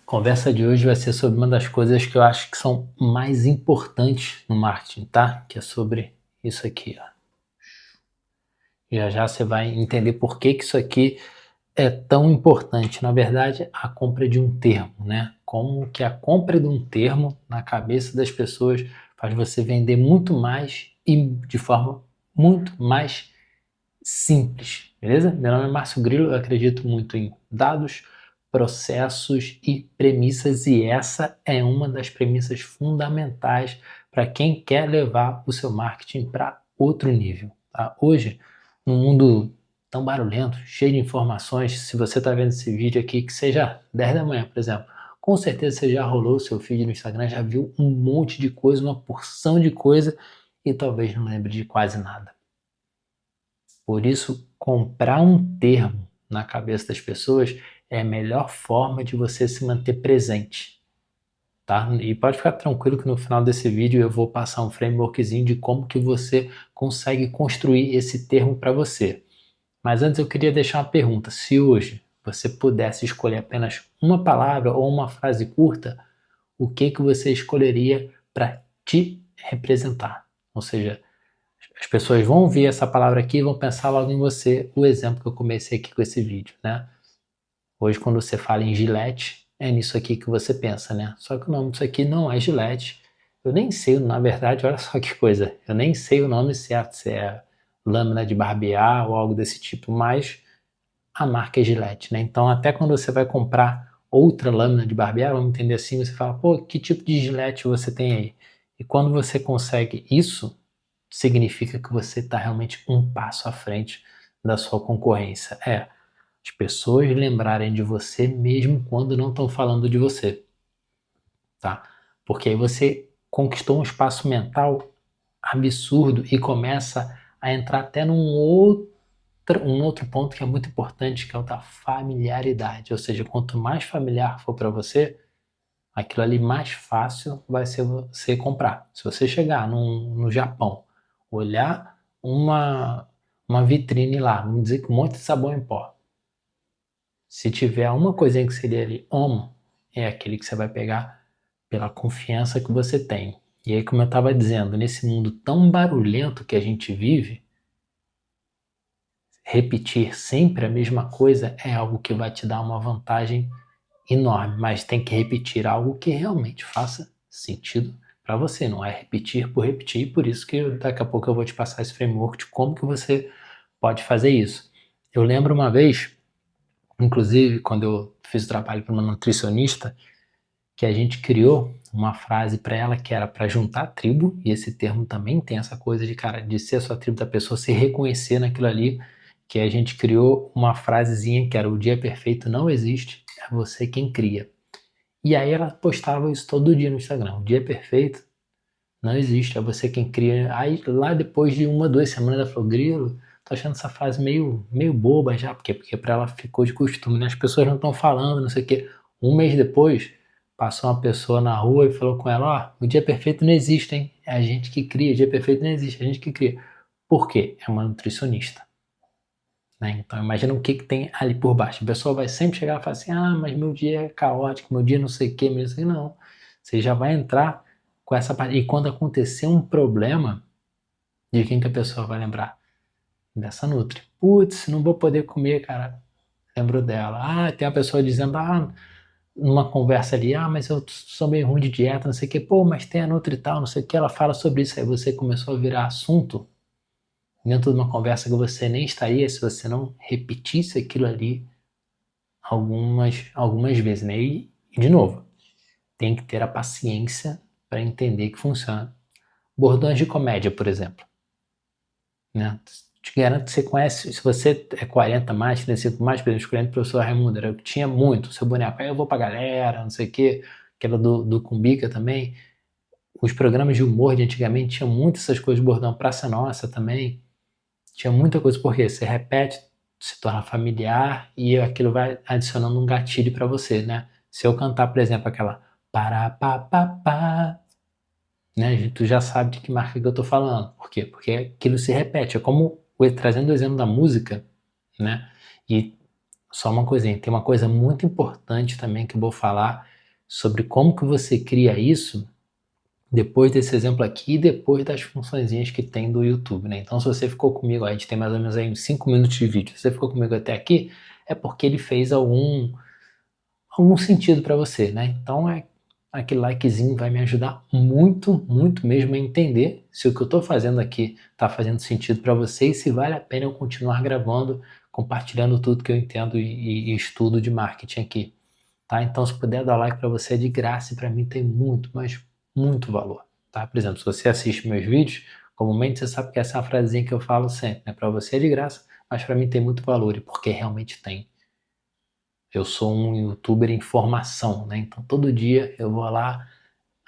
A conversa de hoje vai ser sobre uma das coisas que eu acho que são mais importantes no marketing, tá? Que é sobre isso aqui, ó. Já já você vai entender por que isso aqui é tão importante. Na verdade, a compra de um termo, né? Como que a compra de um termo na cabeça das pessoas faz você vender muito mais e de forma muito mais simples, beleza? Meu nome é Márcio Grilo, eu acredito muito em dados, processos e premissas, e essa é uma das premissas fundamentais para quem quer levar o seu marketing para outro nível, tá? Hoje, num mundo tão barulhento, cheio de informações, se você está vendo esse vídeo aqui, que seja 10 da manhã, por exemplo, com certeza você já rolou o seu feed no Instagram, já viu um monte de coisa, uma porção de coisa, e talvez não lembre de quase nada. Por isso, comprar um termo na cabeça das pessoas é a melhor forma de você se manter presente, tá? E pode ficar tranquilo que no final desse vídeo eu vou passar um frameworkzinho de como que você consegue construir esse termo para você. Mas antes eu queria deixar uma pergunta. Se hoje você pudesse escolher apenas uma palavra ou uma frase curta, o que que você escolheria para te representar? Ou seja, as pessoas vão ver essa palavra aqui e vão pensar logo em você, o exemplo que eu comecei aqui com esse vídeo, né? Hoje, quando você fala em Gillette, é nisso aqui que você pensa, né? Só que o nome disso aqui não é Gillette. Eu nem sei, na verdade, olha só que coisa. Eu nem sei o nome certo, se é lâmina de barbear ou algo desse tipo, mas a marca é Gillette, né? Então, até quando você vai comprar outra lâmina de barbear, vamos entender assim, você fala, pô, que tipo de Gillette você tem aí? E quando você consegue isso, significa que você está realmente um passo à frente da sua concorrência. É, as pessoas lembrarem de você mesmo quando não estão falando de você, tá? Porque aí você conquistou um espaço mental absurdo e começa a entrar até um outro ponto que é muito importante, que é o da familiaridade. Ou seja, quanto mais familiar for para você, aquilo ali mais fácil vai ser você comprar. Se você chegar no Japão, olhar uma vitrine lá, vamos dizer que um monte de sabão em pó. Se tiver uma coisinha que seria ali, Omo, é aquele que você vai pegar pela confiança que você tem. E aí, como eu estava dizendo, nesse mundo tão barulhento que a gente vive, repetir sempre a mesma coisa é algo que vai te dar uma vantagem enorme, mas tem que repetir algo que realmente faça sentido para você, não é repetir por repetir, por isso que daqui a pouco eu vou te passar esse framework de como que você pode fazer isso. Eu lembro uma vez, inclusive, quando eu fiz o trabalho para uma nutricionista, que a gente criou uma frase para ela que era para juntar a tribo, e esse termo também tem essa coisa de, cara, de ser a sua tribo, da pessoa se reconhecer naquilo ali, que a gente criou uma frasezinha que era: o dia perfeito não existe, é você quem cria. E aí ela postava isso todo dia no Instagram: o dia perfeito não existe, é você quem cria. Aí lá depois de 1, 2 semanas ela falou: Grilo, tô achando essa frase meio boba já, porque para ela ficou de costume, né? As pessoas não estão falando, não sei o quê. Um mês depois, passou uma pessoa na rua e falou com ela: ó, o dia perfeito não existe, hein? É a gente que cria, o dia perfeito não existe, é a gente que cria. Por quê? É uma nutricionista. Né? Então imagina o que tem ali por baixo. A pessoa vai sempre chegar e falar assim: ah, mas meu dia é caótico, meu dia não sei o que, meu sei não. Você já vai entrar com essa parte. E quando acontecer um problema, de quem que a pessoa vai lembrar? Dessa Nutri. Putz, não vou poder comer, cara. Lembro dela. Ah, tem uma pessoa dizendo: ah, numa conversa ali, ah, mas eu sou meio ruim de dieta, não sei o que, pô, mas tem a Nutri e tal, não sei o que, ela fala sobre isso, aí você começou a virar assunto dentro de uma conversa que você nem estaria se você não repetisse aquilo ali algumas vezes, né? E de novo, tem que ter a paciência para entender que funciona. Bordões de comédia, por exemplo, né? Te garanto que você conhece, se você é 40 mais, 35 mais, por exemplo, escolhendo o professor Raimundo, era o que tinha muito, seu boneco, aí eu vou pra galera, não sei o quê, aquela do Cumbica também. Os programas de humor de antigamente tinham muitas essas coisas de bordão. Praça Nossa também tinha muita coisa, porque você repete, se torna familiar e aquilo vai adicionando um gatilho para você, né? Se eu cantar, por exemplo, aquela para pa pa pa, né? Tu já sabe de que marca que eu tô falando. Por quê? Porque aquilo se repete. É como trazendo o exemplo da música, né? E só uma coisinha, tem uma coisa muito importante também que eu vou falar, sobre como que você cria isso depois desse exemplo aqui e depois das funçõezinhas que tem do YouTube, né? Então, se você ficou comigo, a gente tem mais ou menos aí uns 5 minutos de vídeo, se você ficou comigo até aqui, é porque ele fez algum sentido para você, né? Então, aquele likezinho vai me ajudar muito, muito mesmo a entender se o que eu estou fazendo aqui está fazendo sentido para você e se vale a pena eu continuar gravando, compartilhando tudo que eu entendo e estudo de marketing aqui, tá? Então, se puder dar like para você é de graça e para mim tem muito, mas muito valor, tá? Por exemplo, se você assiste meus vídeos, comumente você sabe que essa é uma frasezinha que eu falo sempre, né? Para você é de graça, mas para mim tem muito valor e porque realmente tem. Eu sou um youtuber em formação, né? Então todo dia eu vou lá,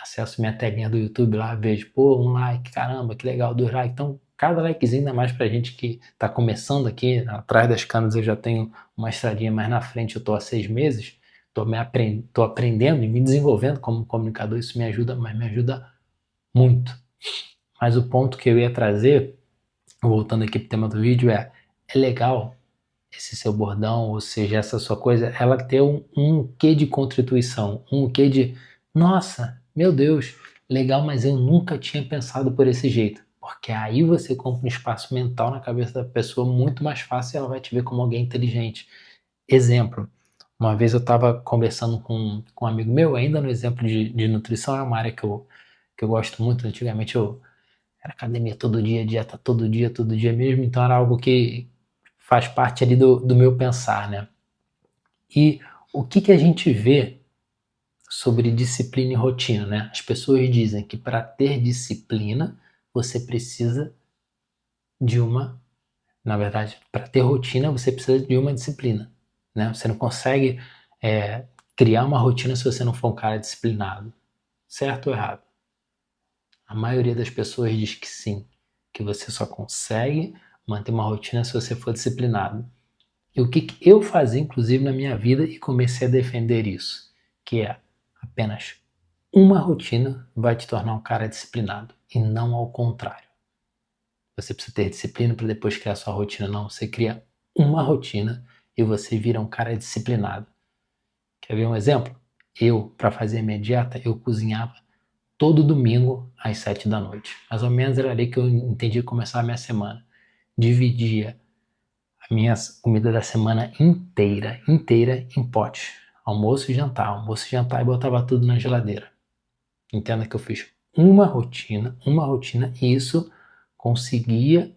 acesso minha telinha do YouTube lá, vejo, pô, um like, caramba, que legal, 2 likes. Então cada likezinho ainda mais pra gente que tá começando aqui, atrás das câmeras eu já tenho uma estradinha mais na frente, eu tô há 6 meses, tô aprendendo e me desenvolvendo como comunicador, isso me ajuda, mas me ajuda muito. Mas o ponto que eu ia trazer, voltando aqui pro tema do vídeo, é legal esse seu bordão, ou seja, essa sua coisa, ela ter um quê de contribuição, um quê de, nossa, meu Deus, legal, mas eu nunca tinha pensado por esse jeito. Porque aí você compra um espaço mental na cabeça da pessoa muito mais fácil e ela vai te ver como alguém inteligente. Exemplo, uma vez eu estava conversando com um amigo meu, ainda no exemplo de nutrição, é uma área que eu gosto muito. Antigamente eu era academia todo dia, dieta todo dia mesmo, então era algo que faz parte ali do meu pensar, né? E o que a gente vê sobre disciplina e rotina, né? As pessoas dizem que para ter disciplina você precisa de na verdade, para ter rotina você precisa de uma disciplina, né? Você não consegue criar uma rotina se você não for um cara disciplinado, certo ou errado? A maioria das pessoas diz que sim, que você só consegue manter uma rotina se você for disciplinado. E o que eu fazia, inclusive, na minha vida e comecei a defender isso, que é apenas uma rotina vai te tornar um cara disciplinado e não ao contrário. Você precisa ter disciplina para depois criar sua rotina, não. Você cria uma rotina e você vira um cara disciplinado. Quer ver um exemplo? Eu, para fazer minha dieta, eu cozinhava todo domingo às 7 da noite. Mais ou menos era ali que eu entendi começar a minha semana. Dividia a minha comida da semana inteira em pote. Almoço e jantar e botava tudo na geladeira. Entenda que eu fiz uma rotina e isso conseguia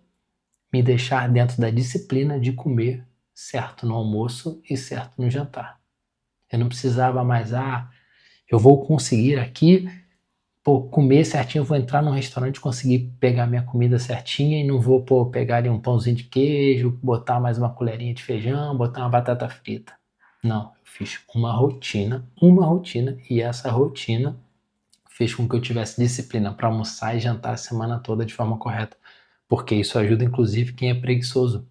me deixar dentro da disciplina de comer certo no almoço e certo no jantar. Eu não precisava mais, eu vou conseguir aqui comer certinho, eu vou entrar num restaurante, conseguir pegar minha comida certinha e não vou pegar ali um pãozinho de queijo, botar mais uma colherinha de feijão, botar uma batata frita. Não, eu fiz uma rotina e essa rotina fez com que eu tivesse disciplina para almoçar e jantar a semana toda de forma correta, porque isso ajuda inclusive quem é preguiçoso.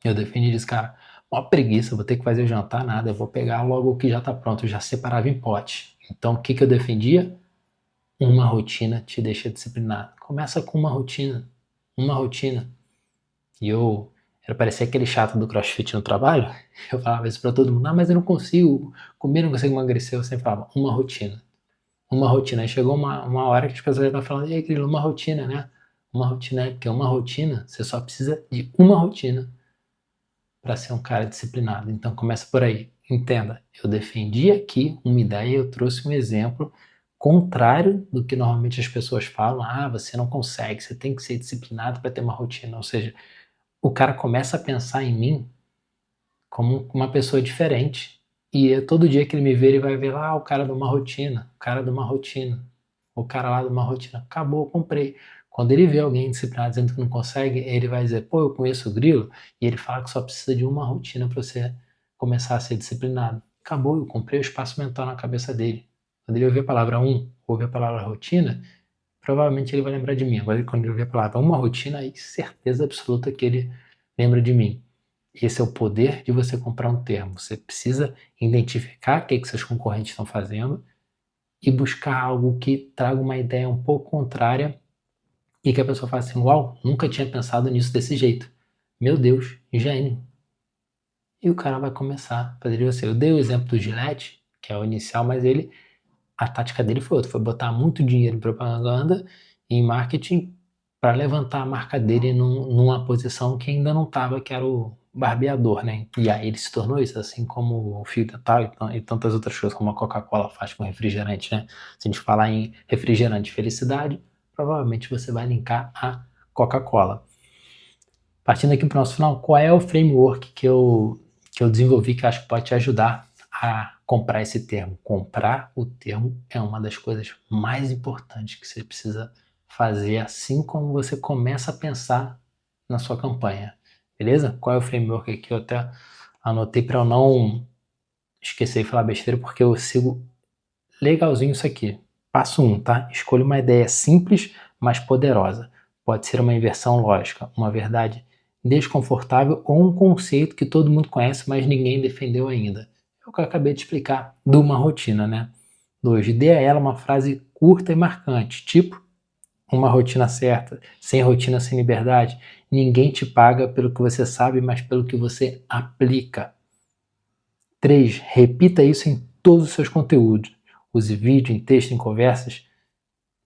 Eu defendi isso, cara, uma preguiça, vou ter que fazer o jantar, nada, eu vou pegar logo o que já está pronto, eu já separava em pote. Então o que eu defendia? Uma rotina te deixa disciplinado. Começa com uma rotina. E era parecer aquele chato do CrossFit no trabalho. Eu falava isso pra todo mundo. Mas eu não consigo comer, não consigo emagrecer. Eu sempre falava, uma rotina. Uma rotina. Aí chegou uma hora que as pessoas já estavam falando, e aí, Grilo, uma rotina, né? Uma rotina, porque uma rotina, você só precisa de uma rotina para ser um cara disciplinado. Então começa por aí. Entenda, eu defendi aqui uma ideia, eu trouxe um exemplo contrário do que normalmente as pessoas falam. Você não consegue, você tem que ser disciplinado para ter uma rotina. Ou seja, o cara começa a pensar em mim como uma pessoa diferente. E todo dia que ele me vê, ele vai ver lá o cara de uma rotina, o cara de uma rotina, o cara lá de uma rotina. Acabou, eu comprei. Quando ele vê alguém disciplinado dizendo que não consegue, ele vai dizer, pô, eu conheço o Grilo, e ele fala que só precisa de uma rotina para você começar a ser disciplinado. Acabou, eu comprei o espaço mental na cabeça dele. Quando ele ouvir a palavra ouvir a palavra rotina, provavelmente ele vai lembrar de mim. Agora, quando ele ouvir a palavra uma rotina, aí certeza absoluta que ele lembra de mim. Esse é o poder de você comprar um termo. Você precisa identificar o que seus concorrentes estão fazendo e buscar algo que traga uma ideia um pouco contrária e que a pessoa fale assim, uau, nunca tinha pensado nisso desse jeito. Meu Deus, gênio. E o cara vai começar a fazer você. Eu dei o exemplo do Gillette, que é o inicial, mas a tática dele foi outra, foi botar muito dinheiro em propaganda e em marketing para levantar a marca dele numa posição que ainda não estava, que era o barbeador, né? E aí ele se tornou isso, assim como o fio dental e tantas outras coisas, como a Coca-Cola faz com refrigerante, né? Se a gente falar em refrigerante felicidade, provavelmente você vai linkar a Coca-Cola. Partindo aqui para o nosso final, qual é o framework que eu desenvolvi que eu acho que pode te ajudar a comprar esse termo? Comprar o termo é uma das coisas mais importantes que você precisa fazer assim como você começa a pensar na sua campanha. Beleza? Qual é o framework aqui? Eu até anotei para eu não esquecer de falar besteira, porque eu sigo legalzinho isso aqui. Passo 1, tá? Escolha uma ideia simples, mas poderosa. Pode ser uma inversão lógica, uma verdade desconfortável ou um conceito que todo mundo conhece, mas ninguém defendeu ainda. É o que eu acabei de explicar de uma rotina, né? 2. Dê a ela uma frase curta e marcante, tipo uma rotina certa, sem rotina, sem liberdade. Ninguém te paga pelo que você sabe, mas pelo que você aplica. 3. Repita isso em todos os seus conteúdos. Use vídeo, em texto, em conversas.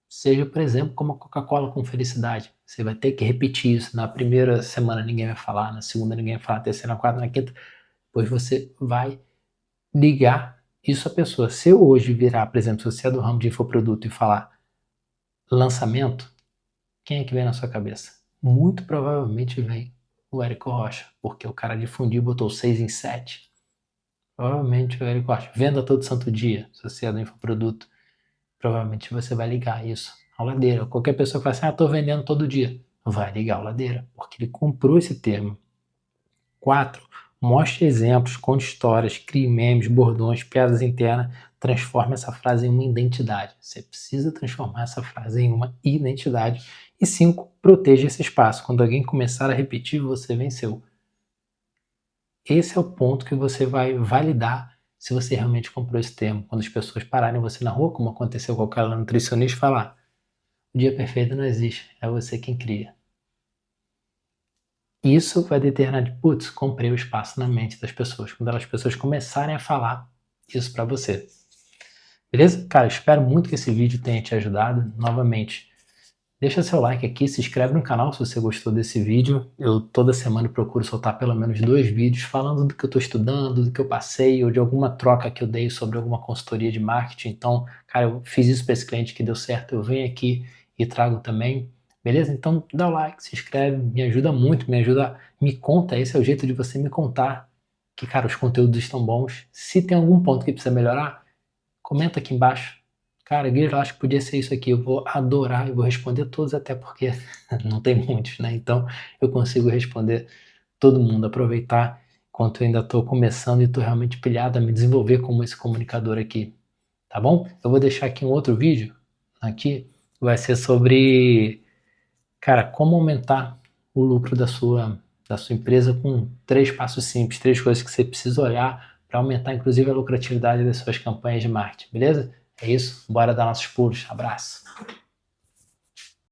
Seja, por exemplo, como a Coca-Cola com felicidade. Você vai ter que repetir isso. Na primeira semana ninguém vai falar, na segunda ninguém vai falar, na terceira, na quarta, na quinta. Depois você vai ligar isso à pessoa. Se eu hoje virar, por exemplo, se você é do ramo de infoproduto e falar lançamento, quem é que vem na sua cabeça? Muito provavelmente vem o Érico Rocha, porque o cara difundiu e botou 6 em 7. Provavelmente o Érico Rocha. Venda todo santo dia, se você é do infoproduto. Provavelmente você vai ligar isso à Ladeira. Qualquer pessoa que fala assim, tô vendendo todo dia. Vai ligar a Ladeira, porque ele comprou esse termo. 4. Mostre exemplos, conte histórias, crie memes, bordões, piadas internas, transforme essa frase em uma identidade. Você precisa transformar essa frase em uma identidade. E 5. Proteja esse espaço. Quando alguém começar a repetir, você venceu. Esse é o ponto que você vai validar se você realmente comprou esse termo. Quando as pessoas pararem você na rua, como aconteceu com aquela nutricionista, falar: o dia perfeito não existe, é você quem cria. Isso vai determinar de, putz, comprei o espaço na mente das pessoas. Quando as pessoas começarem a falar isso para você. Beleza? Cara, espero muito que esse vídeo tenha te ajudado. Novamente, deixa seu like aqui, se inscreve no canal se você gostou desse vídeo. Eu toda semana procuro soltar pelo menos 2 vídeos falando do que eu estou estudando, do que eu passei, ou de alguma troca que eu dei sobre alguma consultoria de marketing. Então, cara, eu fiz isso para esse cliente que deu certo, eu venho aqui e trago também. Beleza? Então dá o like, se inscreve, me ajuda muito, me conta, esse é o jeito de você me contar que, cara, os conteúdos estão bons. Se tem algum ponto que precisa melhorar, comenta aqui embaixo. Cara, Guilherme, eu acho que podia ser isso aqui. Eu vou adorar e vou responder todos, até porque não tem muitos, né? Então eu consigo responder todo mundo, aproveitar enquanto eu ainda estou começando e estou realmente pilhado a me desenvolver como esse comunicador aqui, tá bom? Eu vou deixar aqui um outro vídeo, aqui, vai ser sobre, cara, como aumentar o lucro da sua empresa com 3 passos simples, 3 coisas que você precisa olhar para aumentar, inclusive, a lucratividade das suas campanhas de marketing, beleza? É isso, bora dar nossos pulos. Abraço!